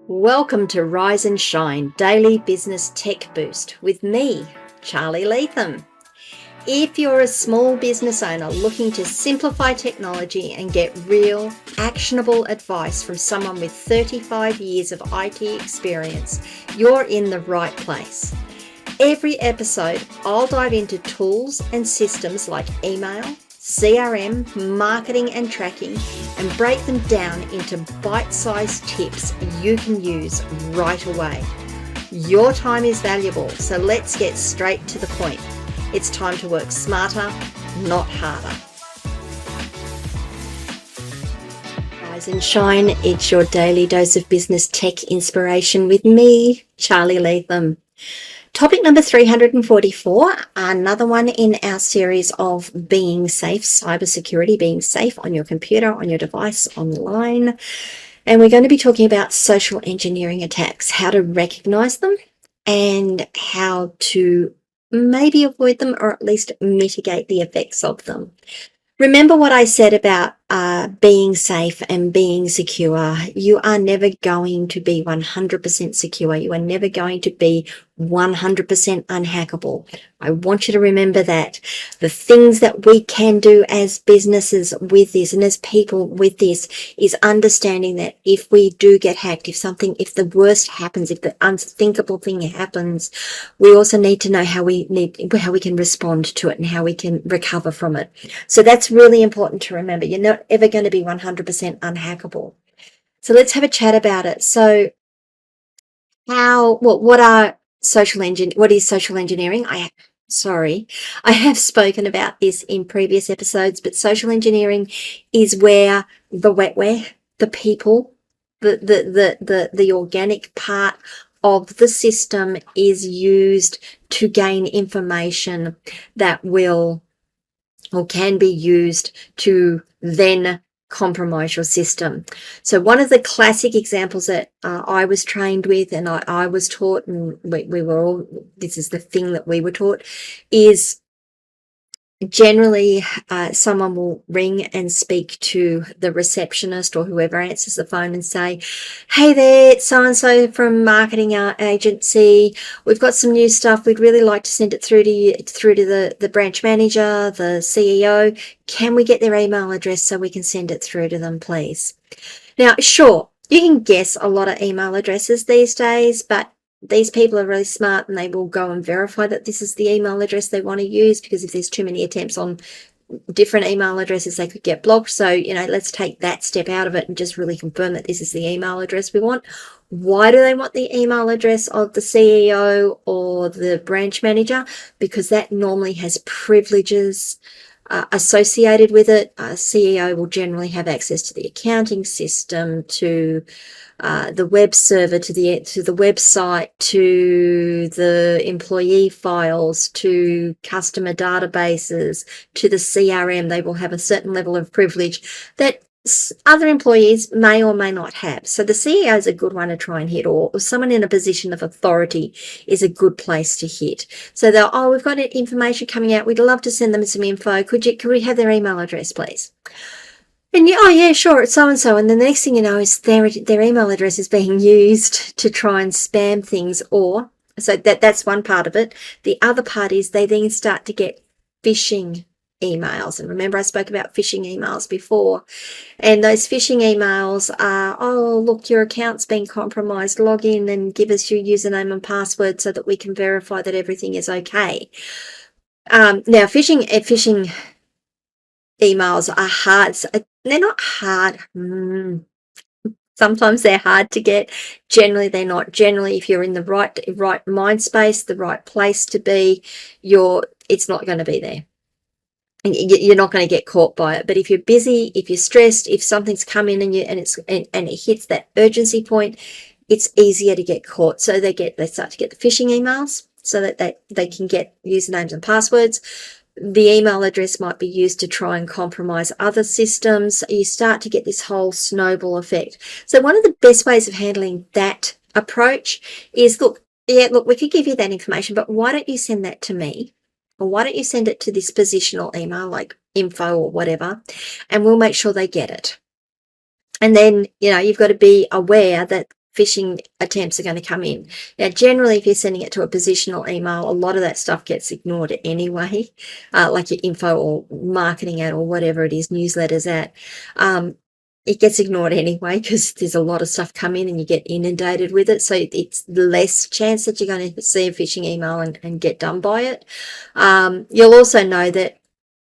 Welcome to Rise and Shine Daily Business Tech Boost with me, Charly Leetham. If you're a small business owner looking to simplify technology and get real, actionable advice from someone with 35 years of IT experience, you're in the right place. Every episode, I'll dive into tools and systems like email, CRM, marketing and tracking, and break them down into bite-sized tips you can use right away. Your time is valuable, so let's get straight to the point. It's time to work smarter, not harder. Rise and shine, it's your daily dose of business tech inspiration with me, Charly Leetham. Topic number 344, another one in our series of being safe, cybersecurity, being safe on your computer, on your device, online. And we're going to be talking about social engineering attacks, how to recognize them and how to maybe avoid them or at least mitigate the effects of them. Remember what I said about being safe and being secure. You are never going to be 100% secure. You are never going to be 100% unhackable. I want you to remember that. The things that we can do as businesses with this and as people with this is understanding that if we do get hacked, if the worst happens, if the unthinkable thing happens, we also need to know how we can respond to it and how we can recover from it. So that's really important to remember. You're not ever going to be 100% unhackable. So let's have a chat about it. So what is social engineering? I have spoken about this in previous episodes, but social engineering is where the wetware, the people, the organic part of the system is used to gain information that will or can be used to then compromise your system. So one of the classic examples that I was trained with and I was taught, and we were all, this is the thing that we were taught, is generally someone will ring and speak to the receptionist or whoever answers the phone and say, hey there, it's so-and-so from marketing agency. We've got some new stuff. We'd really like to send it through to the branch manager, the CEO. Can we get their email address so we can send it through to them, please? Now, sure, you can guess a lot of email addresses these days, but these people are really smart and they will go and verify that this is the email address they want to use, because if there's too many attempts on different email addresses, they could get blocked. So, let's take that step out of it and just really confirm that this is the email address we want. Why do they want the email address of the CEO or the branch manager? Because that normally has privileges associated with it. A CEO will generally have access to the accounting system, to the web server, to the website, to the employee files, to customer databases, to the CRM. They will have a certain level of privilege that other employees may or may not have. So the CEO is a good one to try and hit, or someone in a position of authority is a good place to hit. So we've got information coming out. We'd love to send them some info. Could we have their email address, please? And yeah, sure, it's so-and-so. And then the next thing you know is their email address is being used to try and spam things, so that's one part of it. The other part is they then start to get phishing emails. And remember, I spoke about phishing emails before. And those phishing emails are, oh, look, your account's been compromised. Log in and give us your username and password so that we can verify that everything is okay. Now, phishing emails are hard. They're not hard. Sometimes they're hard to get. Generally, they're not. Generally, if you're in the right mind space, the right place to be, it's not going to be there. And you're not going to get caught by it. But if you're busy, if you're stressed, if something's come in and it hits that urgency point, it's easier to get caught. So they start to get the phishing emails so that they can get usernames and passwords. The email address might be used to try and compromise other systems. You start to get this whole snowball effect. So one of the best ways of handling that approach is, look, we could give you that information, but why don't you send that to me? Or why don't you send it to this positional email like info or whatever, and we'll make sure they get it. And then, you've got to be aware that phishing attempts are going to come in. Now, generally, if you're sending it to a positional email, a lot of that stuff gets ignored anyway, like your info or marketing ad or whatever it is, newsletters at. It gets ignored anyway because there's a lot of stuff come in and you get inundated with it. So it's less chance that you're going to see a phishing email and get done by it. You'll also know that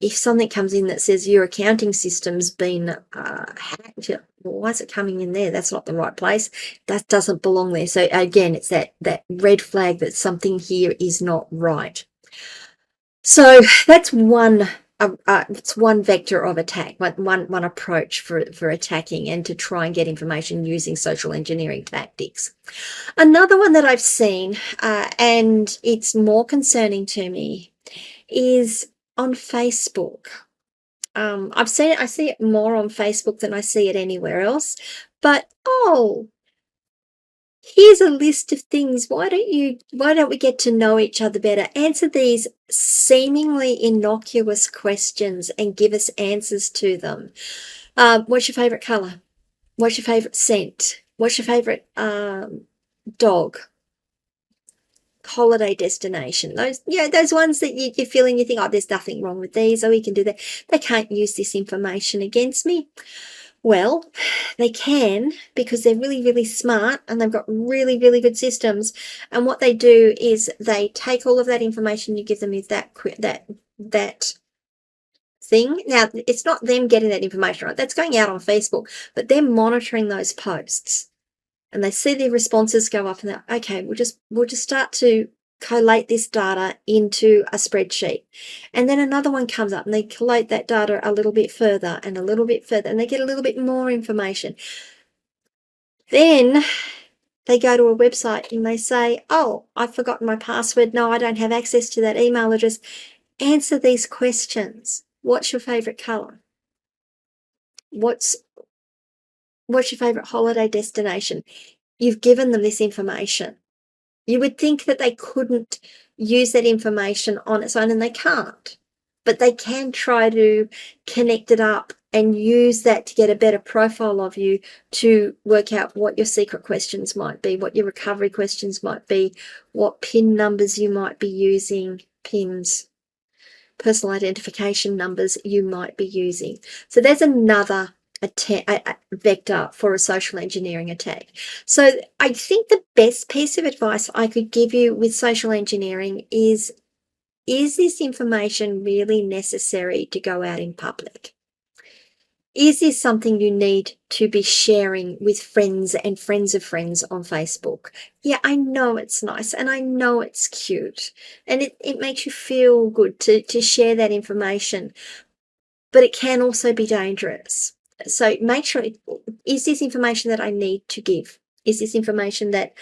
if something comes in that says your accounting system's been hacked, well, why is it coming in there? That's not the right place. That doesn't belong there. So again, it's that red flag that something here is not right. So that's one it's one vector of attack, one approach for attacking and to try and get information using social engineering tactics. Another one that I've seen, and it's more concerning to me, is on Facebook. I see it more on Facebook than I see it anywhere else. But here's a list of things. Why don't we get to know each other better? Answer these seemingly innocuous questions and give us answers to them. What's your favorite color? What's your favorite scent? What's your favorite dog? Holiday destination, those ones that you feel and you think, oh, there's nothing wrong with these, or we can do that. They can't use this information against me. Well, they can, because they're really, really smart and they've got really, really good systems. And what they do is they take all of that information you give them with that thing. Now, it's not them getting that information, right? That's going out on Facebook, but they're monitoring those posts. And they see their responses go up and they're, okay, we'll just start to collate this data into a spreadsheet. And then another one comes up and they collate that data a little bit further and a little bit further, and they get a little bit more information. Then they go to a website and they say, oh, I've forgotten my password. No, I don't have access to that email address. Answer these questions. What's your favorite color? What's your favorite holiday destination? You've given them this information. You would think that they couldn't use that information on its own, and they can't. But they can try to connect it up and use that to get a better profile of you, to work out what your secret questions might be, what your recovery questions might be, what PIN numbers you might be using, PINs, personal identification numbers you might be using. So there's another vector for a social engineering attack. So I think the best piece of advice I could give you with social engineering is this information really necessary to go out in public? Is this something you need to be sharing with friends and friends of friends on Facebook? Yeah, I know it's nice and I know it's cute and it makes you feel good to share that information, but it can also be dangerous. So make sure, is this information that I need to give? Is this information that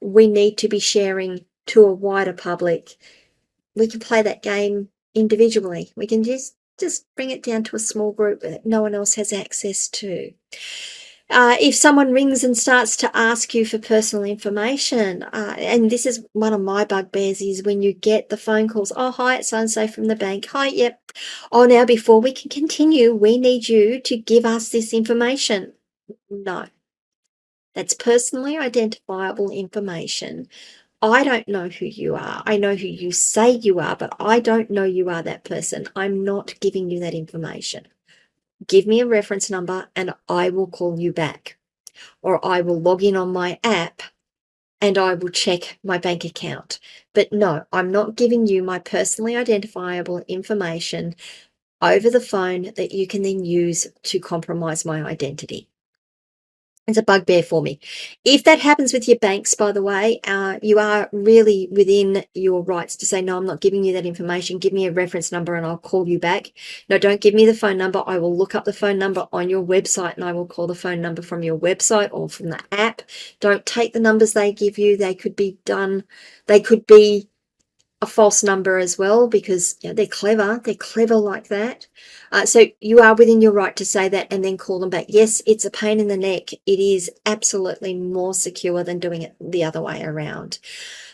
we need to be sharing to a wider public? We can play that game individually. We can just bring it down to a small group that no one else has access to. If someone rings and starts to ask you for personal information, and this is one of my bugbears, is when you get the phone calls, oh, hi, it's so-and-so from the bank. Hi, yep. Oh, now before we can continue, we need you to give us this information. No. That's personally identifiable information. I don't know who you are. I know who you say you are, but I don't know you are that person. I'm not giving you that information. Give me a reference number and I will call you back. Or I will log in on my app and I will check my bank account. But no, I'm not giving you my personally identifiable information over the phone that you can then use to compromise my identity. It's a bugbear for me. If that happens with your banks, by the way, you are really within your rights to say, no, I'm not giving you that information. Give me a reference number and I'll call you back. No, don't give me the phone number. I will look up the phone number on your website and I will call the phone number from your website or from the app. Don't take the numbers they give you. They could be a false number as well, because they're clever like that. So you are within your right to say that and then call them back. Yes, it's a pain in the neck. It is absolutely more secure than doing it the other way around.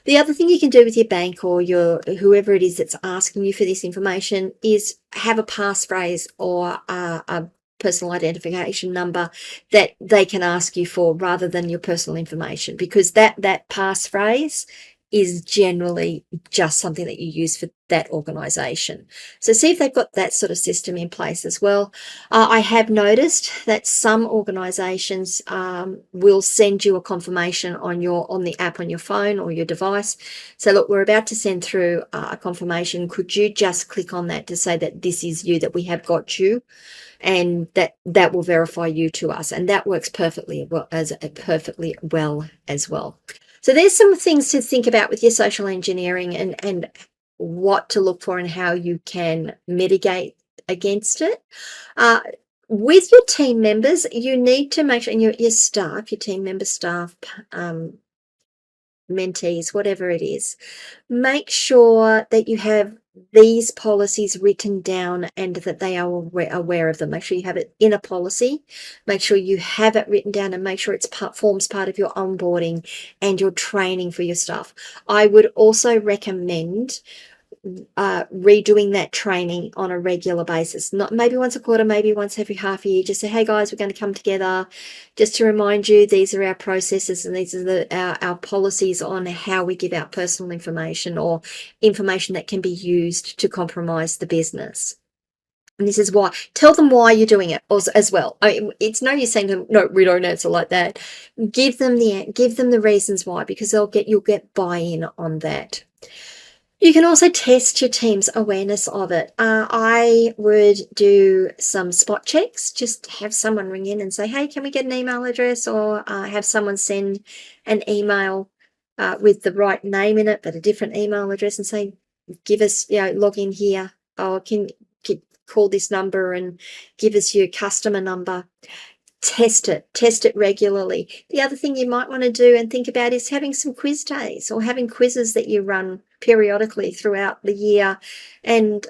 The other thing you can do with your bank or your whoever it is that's asking you for this information is have a passphrase or a personal identification number that they can ask you for rather than your personal information, because that passphrase is generally just something that you use for that organization. So see if they've got that sort of system in place as well. I have noticed that some organizations will send you a confirmation on the app on your phone or your device. So look, we're about to send through a confirmation. Could you just click on that to say that this is you, that we have got you, and that will verify you to us, and that works perfectly well as well. So there's some things to think about with your social engineering and what to look for and how you can mitigate against it. With your team members, you need to make sure, and your staff, your team member staff, mentees, whatever it is, make sure that you have these policies written down and that they are aware of them. Make sure you have it in a policy, make sure you have it written down, and make sure it forms part of your onboarding and your training for your staff. I would also recommend redoing that training on a regular basis, not maybe once a quarter, maybe once every half a year. Just say, hey guys, we're going to come together just to remind you these are our processes and these are our policies on how we give out personal information or information that can be used to compromise the business. And this is why. Tell them why you're doing it as well. It's no use saying to them, no, we don't answer like that. Give them the reasons why, because you'll get buy-in on that. You can also test your team's awareness of it. I would do some spot checks, just have someone ring in and say, hey, can we get an email address? Or have someone send an email with the right name in it, but a different email address, and say, give us, log in here. Or can call this number and give us your customer number. Test it regularly. The other thing you might want to do and think about is having some quiz days or having quizzes that you run periodically throughout the year, and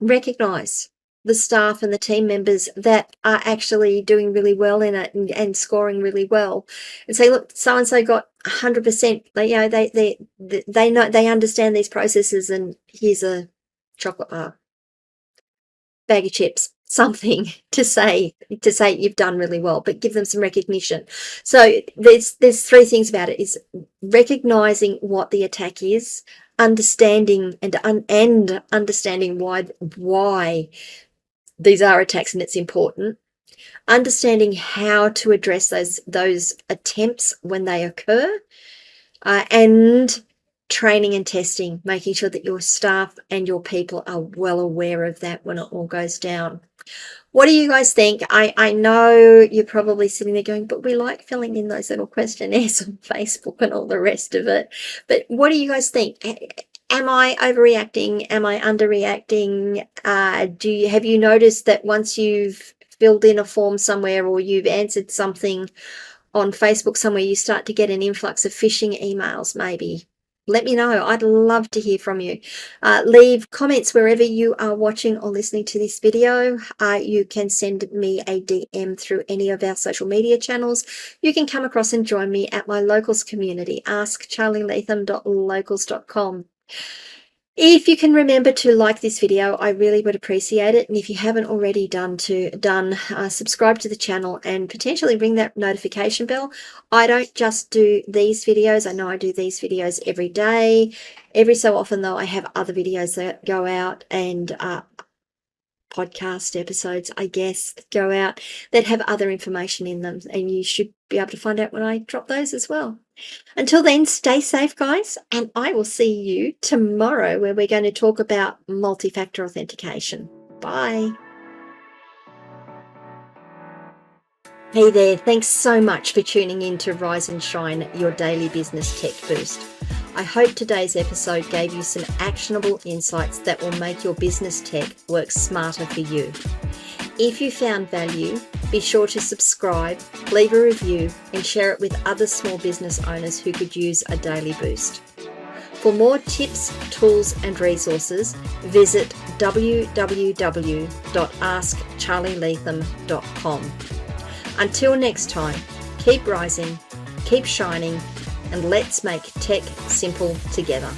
recognize the staff and the team members that are actually doing really well in it and scoring really well, and say, look, so and so got 100%. They know, they understand these processes, and here's a chocolate bar, bag of chips, something to say you've done really well, but give them some recognition. So there's three things about it: is recognizing what the attack is, understanding and understanding why these are attacks and it's important, understanding how to address those attempts when they occur, and training and testing, making sure that your staff and your people are well aware of that when it all goes down. What do you guys think? I know you're probably sitting there going, but we like filling in those little questionnaires on Facebook and all the rest of it. But what do you guys think? Am I overreacting? Am I underreacting? Have you noticed that once you've filled in a form somewhere or you've answered something on Facebook somewhere, you start to get an influx of phishing emails maybe? Let me know. I'd love to hear from you. Leave comments wherever you are watching or listening to this video. You can send me a DM through any of our social media channels. You can come across and join me at my locals community, askcharlyleetham.locals.com. If you can remember to like this video, I really would appreciate it. And if you haven't already subscribe to the channel and potentially ring that notification bell. I don't just do these videos. I know I do these videos every day. Every so often, though, I have other videos that go out, and podcast episodes, I guess, go out that have other information in them. And you should be able to find out when I drop those as well. Until then, stay safe, guys, and I will see you tomorrow where we're going to talk about multi-factor authentication. Bye. Hey there, thanks so much for tuning in to Rise and Shine, your daily business tech boost. I hope today's episode gave you some actionable insights that will make your business tech work smarter for you. If you found value, be sure to subscribe, leave a review, and share it with other small business owners who could use a daily boost. For more tips, tools, and resources, visit www.askcharlyleetham.com. Until next time, keep rising, keep shining, and let's make tech simple together.